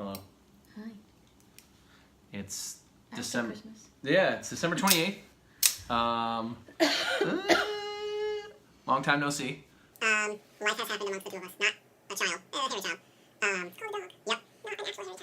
Hello. Hi. It's After December. Christmas. Yeah, it's December 28th. Long time no see. Life has happened amongst the two of us. Not a child. A hairy child. It's called a dog. Yep. Not an actual hairy child.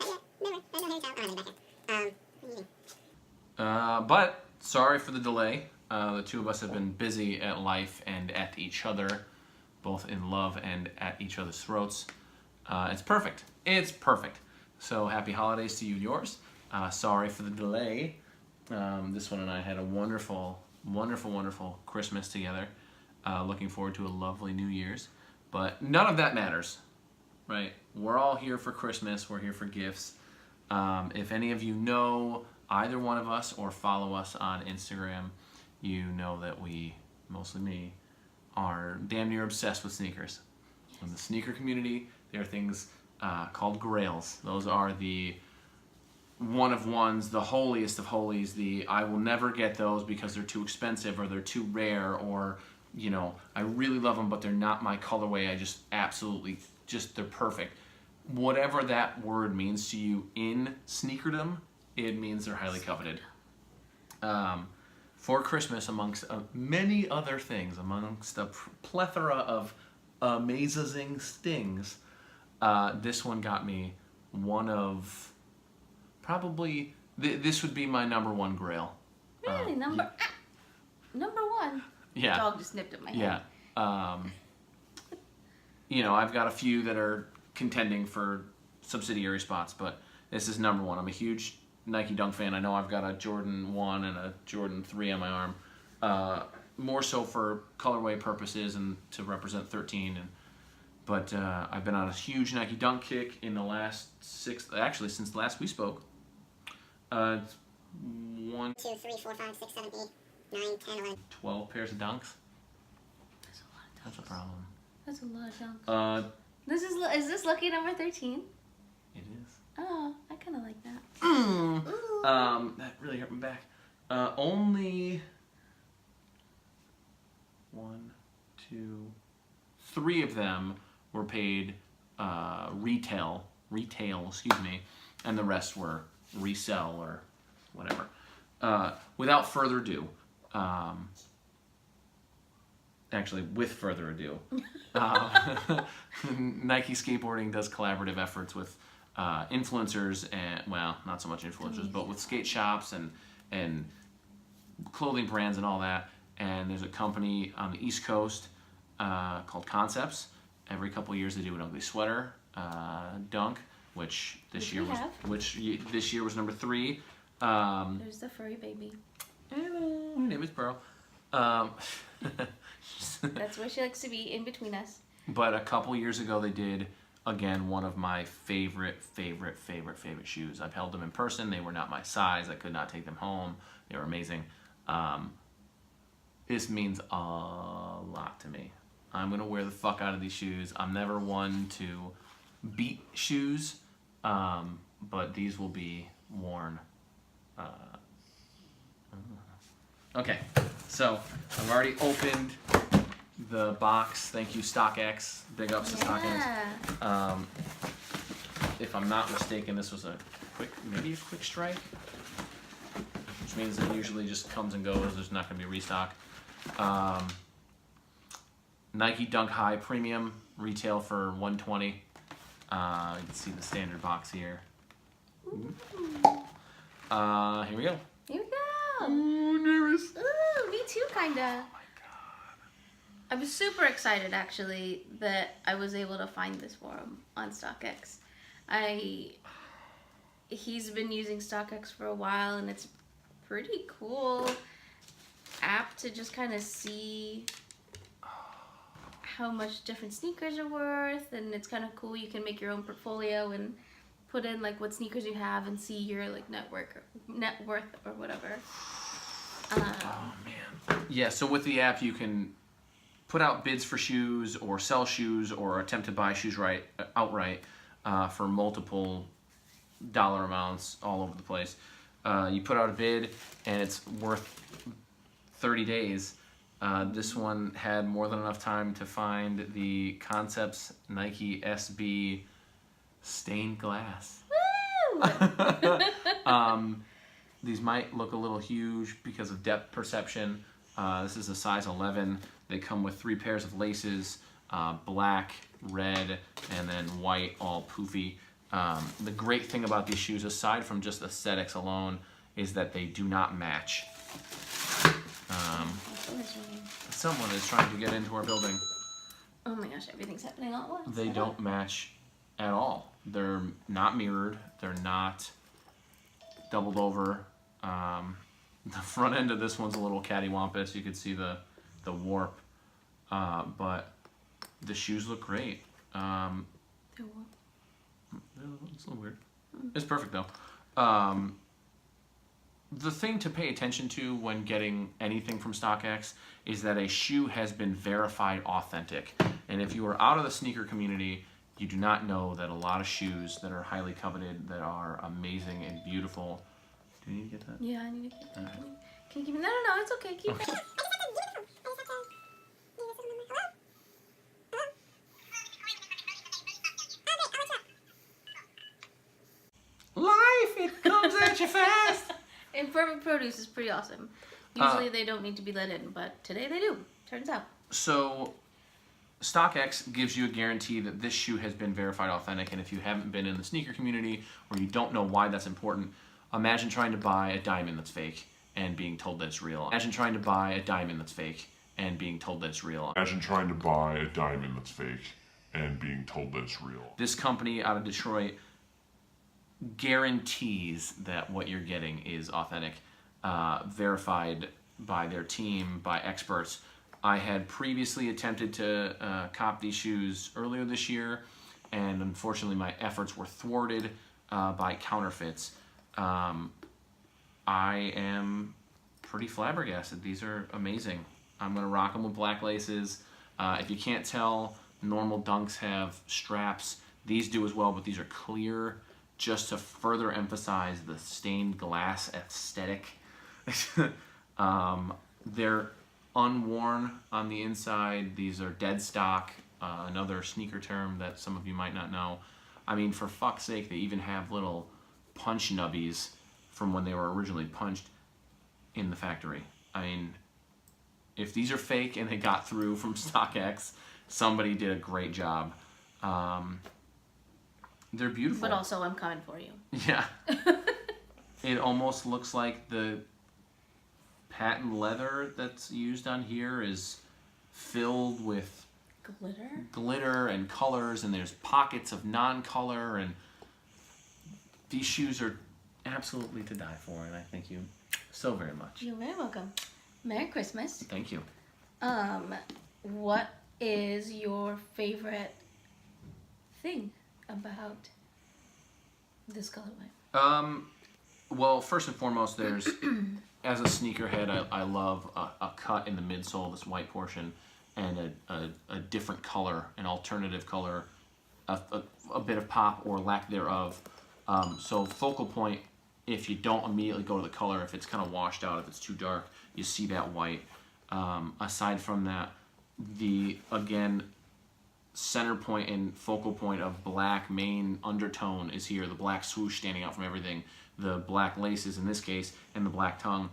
But yeah, no, there's no hairy child. I don't know that. What are you eating? But sorry for the delay. The two of us have been busy at life and at each other, both in love and at each other's throats. It's perfect. It's perfect. So happy holidays to you and yours. Sorry for the delay. This one and I had a wonderful, wonderful, wonderful Christmas together. Looking forward to a lovely New Year's. But none of that matters, right? We're all here for Christmas. We're here for gifts. If any of you know either one of us or follow us on Instagram, you know that we, mostly me, are damn near obsessed with sneakers. Yes. In the sneaker community, there are things called Grails. Those are the one of ones, the holiest of holies, the I will never get those because they're too expensive or they're too rare, or, you know, I really love them but they're not my colorway. I just absolutely, they're perfect. Whatever that word means to you in sneakerdom, it means they're highly coveted. For Christmas, amongst many other things, amongst a plethora of amazing things, this one got me one of probably this would be my number one grail. Really, number one. Yeah. Dog just nipped at my head. Yeah. You know, I've got a few that are contending for subsidiary spots, but this is number one. I'm a huge Nike Dunk fan. I know I've got a Jordan 1 and a Jordan 3 on my arm. More so for colorway purposes and to represent 13. But I've been on a huge Nike Dunk kick in the last actually since last we spoke. 1, 2, 3, 4, 5, 6, 7, 8, 9, 10, 11. 12 pairs of dunks. That's a lot of dunks. That's a problem. That's a lot of dunks. Is this lucky number 13? It is. Oh, I kind of like that. That really hurt my back. Only 1, 2, 3 of them were paid retail, excuse me, and the rest were resell or whatever. Without further ado, actually, with further ado, Nike Skateboarding does collaborative efforts with influencers and, well, not so much influencers, but with skate shops and clothing brands and all that. And there's a company on the East Coast called Concepts. Every couple of years they do an ugly sweater dunk, which this year was number 3. There's the furry baby. Hello, her name is Pearl. That's where she likes to be, in between us. But a couple years ago they did, again, one of my favorite shoes. I've held them in person. They were not my size. I could not take them home. They were amazing. This means a lot to me. I'm going to wear the fuck out of these shoes. I'm never one to beat shoes, but these will be worn. Okay, so I've already opened the box. Thank you, StockX. Big ups to StockX. If I'm not mistaken, this was maybe a quick strike, which means it usually just comes and goes. There's not going to be a restock. Nike Dunk High Premium, retail for $120. You can see the standard box here. Here we go. Here we go. Ooh, nervous. Ooh, me too, kinda. Oh my god. I was super excited, actually, that I was able to find this for him on StockX. He's been using StockX for a while, and it's pretty cool app to just kind of see how much different sneakers are worth, and it's kind of cool. You can make your own portfolio and put in like what sneakers you have and see your like net worth or whatever. Oh man. Yeah, so with the app you can put out bids for shoes or sell shoes or attempt to buy shoes outright for multiple dollar amounts all over the place. You put out a bid and it's worth 30 days. This one had more than enough time to find the Concepts Nike SB Stained glass. Woo! These might look a little huge because of depth perception. This is a size 11. They come with 3 pairs of laces, black, red, and then white, all poofy. The great thing about these shoes, aside from just aesthetics alone, is that they do not match. Someone is trying to get into our building. Oh my gosh, everything's happening all at once. They don't match at all. They're not mirrored. They're not doubled over. The front end of this one's a little cattywampus. You could see the warp. But the shoes look great. It's a little weird. It's perfect though. The thing to pay attention to when getting anything from StockX is that a shoe has been verified authentic. And if you are out of the sneaker community, you do not know that a lot of shoes that are highly coveted, that are amazing and beautiful. Do you need to get that? Yeah, I need to get that. Right. Can you give me? No, it's okay. Keep it. Life, it comes at you fast. Imperfect produce is pretty awesome. Usually they don't need to be let in, but today they do. Turns out. So, StockX gives you a guarantee that this shoe has been verified authentic, and if you haven't been in the sneaker community or you don't know why that's important, imagine trying to buy a diamond that's fake and being told that it's real. Imagine trying to buy a diamond that's fake and being told that it's real. Imagine trying to buy a diamond that's fake and being told that it's real. This company out of Detroit guarantees that what you're getting is authentic, verified by their team, by experts. I had previously attempted to cop these shoes earlier this year, and unfortunately my efforts were thwarted by counterfeits. I am pretty flabbergasted. These are amazing. I'm going to rock them with black laces. If you can't tell, normal Dunks have straps. These do as well, but these are clear, just to further emphasize the stained glass aesthetic. They're unworn on the inside. These are dead stock, another sneaker term that some of you might not know. I mean, for fuck's sake, they even have little punch nubbies from when they were originally punched in the factory. I mean, if these are fake and they got through from StockX, somebody did a great job. They're beautiful. But also, I'm coming for you. Yeah. It almost looks like the patent leather that's used on here is filled with glitter and colors, and there's pockets of non-color, and these shoes are absolutely to die for, and I thank you so very much. You're very welcome. Merry Christmas. Thank you. What is your favorite thing about this colorway? Well, first and foremost, there's, as a sneakerhead, I love a cut in the midsole, this white portion, and a different color, an alternative color, a bit of pop or lack thereof. So focal point, if you don't immediately go to the color, if it's kind of washed out, if it's too dark, you see that white. Aside from that, the, again, center point and focal point of black main undertone is here, the black swoosh standing out from everything, the black laces in this case, and the black tongue.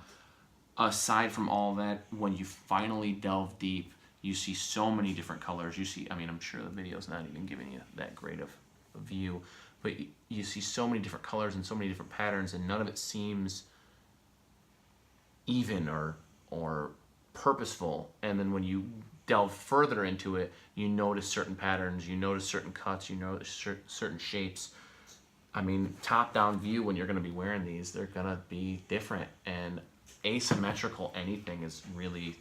Aside from all that, when you finally delve deep, you see so many different colors. You see, I mean, I'm sure the video's not even giving you that great of a view, but you see so many different colors and so many different patterns, and none of it seems even or purposeful. And then when you delve further into it, you notice certain patterns, you notice certain cuts, you notice certain shapes. I mean, top-down view, when you're going to be wearing these, they're going to be different, and asymmetrical anything is really,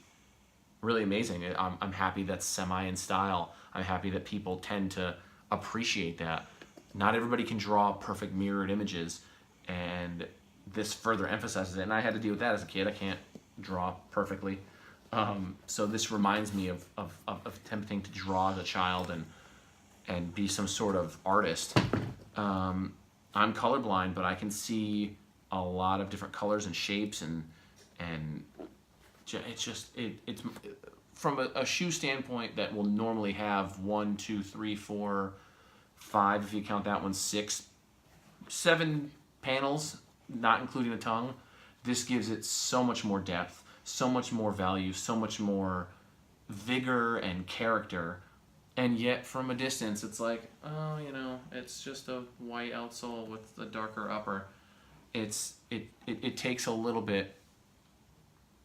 really amazing. I'm happy that's semi in style. I'm happy that people tend to appreciate that. Not everybody can draw perfect mirrored images, and this further emphasizes it. And I had to deal with that as a kid. I can't draw perfectly. So this reminds me of attempting to draw as a child and be some sort of artist. I'm colorblind, but I can see a lot of different colors and shapes, and it's from a shoe standpoint that will normally have 1, 2, 3, 4 5 if you count that one, 6, 7 panels, not including the tongue. This gives it so much more depth, so much more value, so much more vigor and character. And yet from a distance it's like, oh, you know, it's just a white outsole with a darker upper. It takes a little bit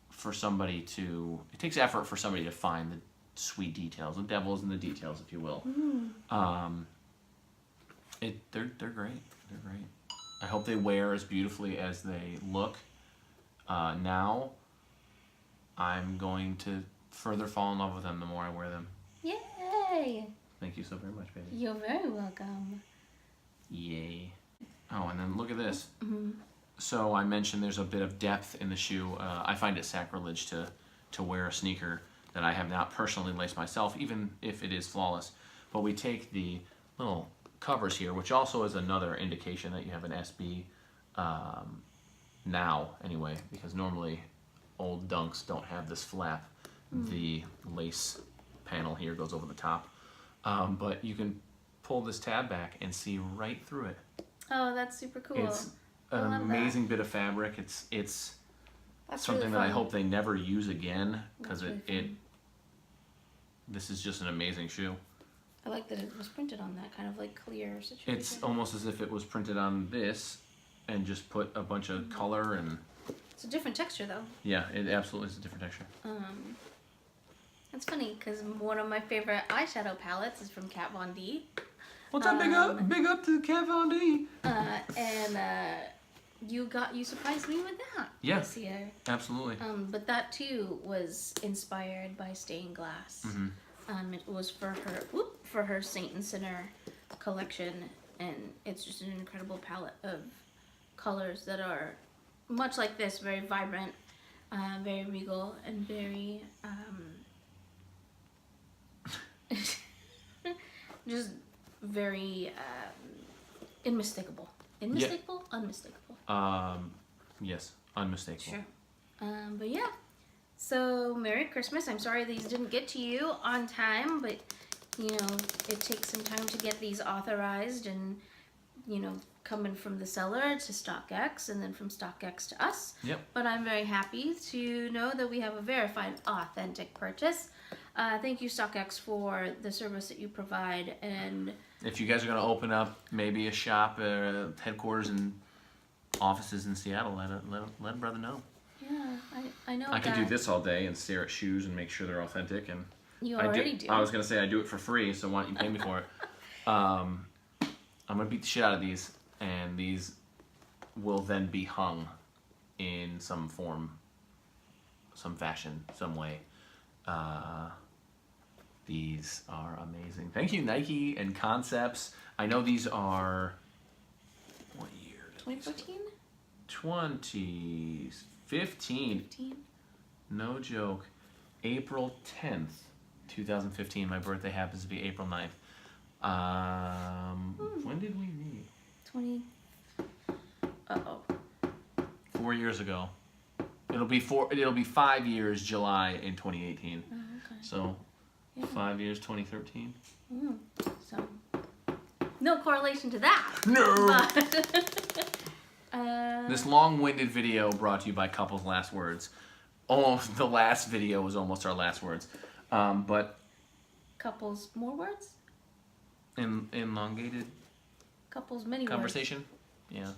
for somebody to, it takes effort for somebody to find the sweet details. The devil's in the details, if you will. They're great. They're great. I hope they wear as beautifully as they look. Now, I'm going to further fall in love with them the more I wear them. Yay! Thank you so very much, baby. You're very welcome. Yay. Oh, and then look at this. So I mentioned there's a bit of depth in the shoe. I find it sacrilege to wear a sneaker that I have not personally laced myself, even if it is flawless. But we take the little covers here, which also is another indication that you have an SB now, anyway, because normally old Dunks don't have this flap. The lace panel here goes over the top. But you can pull this tab back and see right through it. Oh, that's super cool. It's an amazing bit of fabric. It's That's something really that I fun. hope they never use again, because That's really fun. this is just an amazing shoe. I like that it was printed on that kind of like clear situation. It's almost as if it was printed on this and just put a bunch of color and It's a different texture though. yeah, it absolutely is a different texture. It's funny because one of my favorite eyeshadow palettes is from Kat Von D. What's up, big up to Kat Von D. You surprised me with that Yeah. this year. Absolutely. But that too was inspired by stained glass. It was for her Saint and Sinner collection, and it's just an incredible palette of colors that are much like this, very vibrant, very regal, and very just very unmistakable. Unmistakable? Unmistakable. Yes, unmistakable. Sure. But yeah. So, Merry Christmas. I'm sorry these didn't get to you on time, but, you know, it takes some time to get these authorized and, you know, coming from the seller to StockX and then from StockX to us. Yep. But I'm very happy to know that we have a verified, authentic purchase. Thank you, StockX, for the service that you provide. And If you guys are going to open up maybe a shop, headquarters and offices in Seattle, let a brother know. yeah, I know I that could do this all day and stare at shoes and make sure they're authentic. And you already do. I was going to say I do it for free, so why don't you pay me for it? I'm going to beat the shit out of these, and these will then be hung in some form, some fashion, some way. These are amazing. Thank you, Nike and Concepts. I know these are, what year? 2014? 2015. 15? No joke. April 10th, 2015. My birthday happens to be April 9th. When did we meet? 20. Uh-oh. 4 years ago. It'll be 5 years, July in 2018. Oh, okay. So, Yeah. 5 years, 2013. So, no correlation to that. No! But, This long-winded video brought to you by Couple's Last Words. Almost the last video was almost our last words. But couples, more words? elongated Couples, many conversation. Yeah.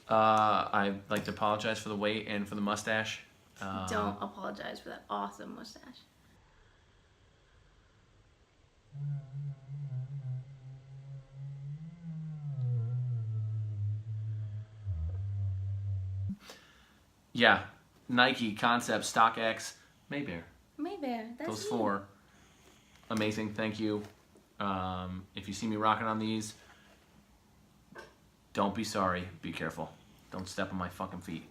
I'd like to apologize for the weight and for the mustache. words. Don't apologize for that awesome mustache. Yeah. Nike, Concept, StockX, Maybear. Maybear, that's Those you. 4. Amazing. Thank you. If you see me rocking on these, don't be sorry. Be careful. Don't step on my fucking feet.